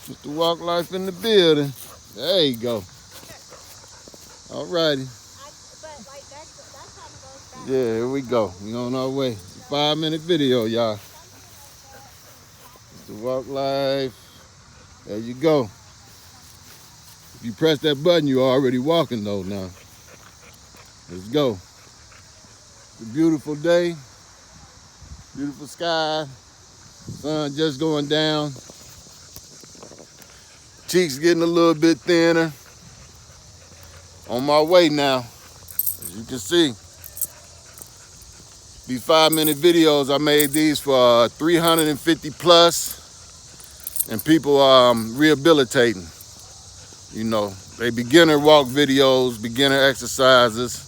Mr. Walk Life in the building. There you go. All righty. Yeah, here we go. We on our way. 5-minute video, y'all. Mr. Walk Life. There you go. If you press that button, you're already walking though now. Let's go. It's a beautiful day. Beautiful sky. Sun just going down. Cheeks getting a little bit thinner. On my way now. As you can see. These 5-minute videos, I made these for 350 plus. And people rehabilitating. You know, they beginner walk videos, beginner exercises.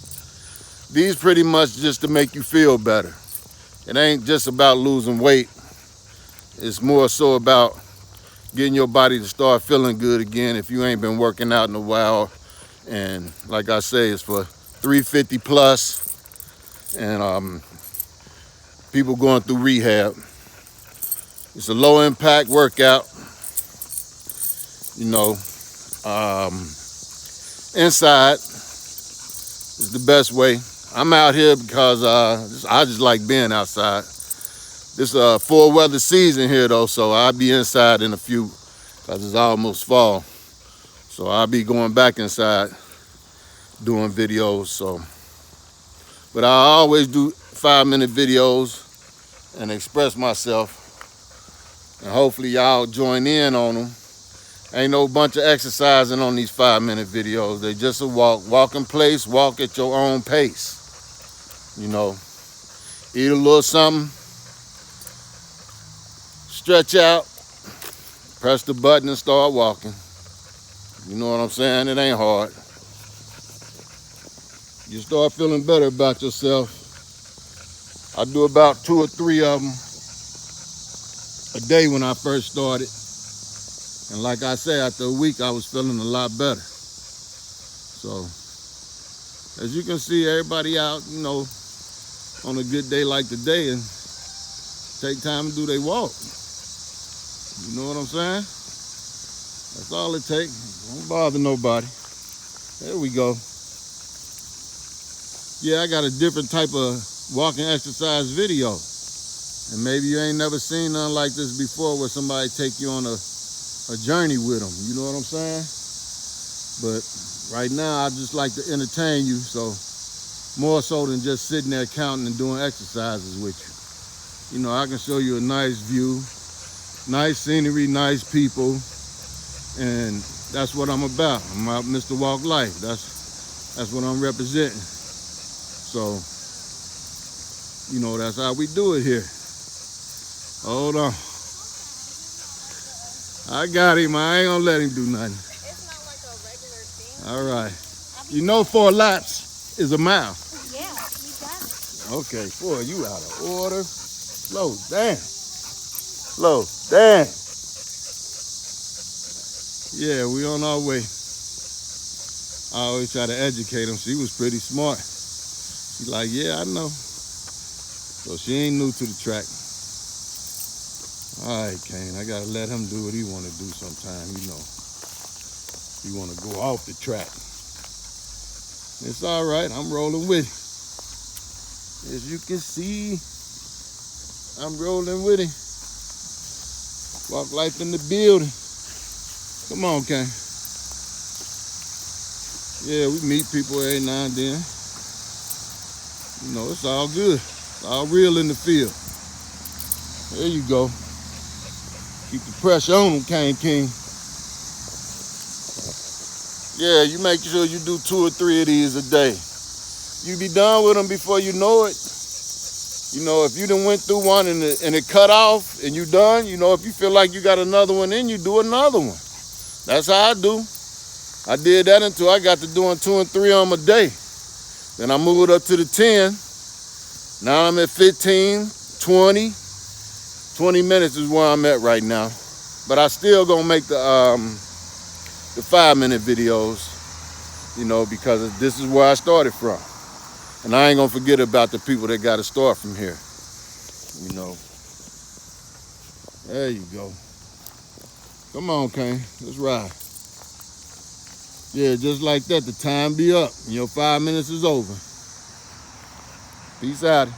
These pretty much just to make you feel better. It ain't just about losing weight. It's more so about getting your body to start feeling good again if you ain't been working out in a while. And like I say, it's for 350 plus and people going through rehab. It's a low impact workout. You know, inside is the best way. I'm out here because I just like being outside. This fall weather season here though, so I'll be inside in a few because it's almost fall. So I'll be going back inside doing videos. So, but I always do 5-minute videos and express myself, and hopefully y'all join in on them. Ain't no bunch of exercising on these 5-minute videos. They just a walk in place, walk at your own pace. You know, eat a little something, stretch out, press the button and start walking. You know what I'm saying? It ain't hard. You start feeling better about yourself. I do about 2 or 3 of them a day when I first started. And like I say, after a week, I was feeling a lot better. So, as you can see, everybody out, you know, on a good day like today and take time to do their walk. You know what I'm saying? That's all it takes. Don't bother nobody. There we go. Yeah, I got a different type of walking exercise video. And maybe you ain't never seen nothing like this before where somebody take you on a journey with them. You know what I'm saying? But right now, I just like to entertain you. So more so than just sitting there counting and doing exercises with you. You know, I can show you a nice view, nice scenery, nice people. And that's what I'm about. I'm out Mr. Walk Life. That's what I'm representing. So, you know, that's how we do it here. Hold on. I got him. I ain't gonna let him do nothing. It's not like a regular thing. All right. You know 4 laps is a mile. Yeah, you got it. Okay, boy, you out of order. Slow down. Slow down. Yeah, we on our way. I always try to educate him. She was pretty smart. She's like, yeah, I know. So she ain't new to the track. All right, Kane, I gotta let him do what he wanna do sometime, you know. He wanna go off the track. It's all right, I'm rolling with him. As you can see, I'm rolling with him. Walk Life in the building. Come on, Kane. Yeah, we meet people every now and then. You know, it's all good. It's all real in the field. There you go. Keep the pressure on them, Kane King. Yeah, you make sure you do 2 or 3 of these a day. You be done with them before you know it. You know, if you done went through one and it cut off and you done, you know, if you feel like you got another one in, you do another one. That's how I do. I did that until I got to doing 2 and 3 of them a day. Then I moved up to the 10. Now I'm at 15, 20. 20 minutes is where I'm at right now. But I still gonna make the 5-minute videos, you know, because this is where I started from. And I ain't gonna forget about the people that gotta start from here, you know. There you go. Come on, Kane. Let's ride. Yeah, just like that, the time be up. And your 5 minutes is over. Peace out.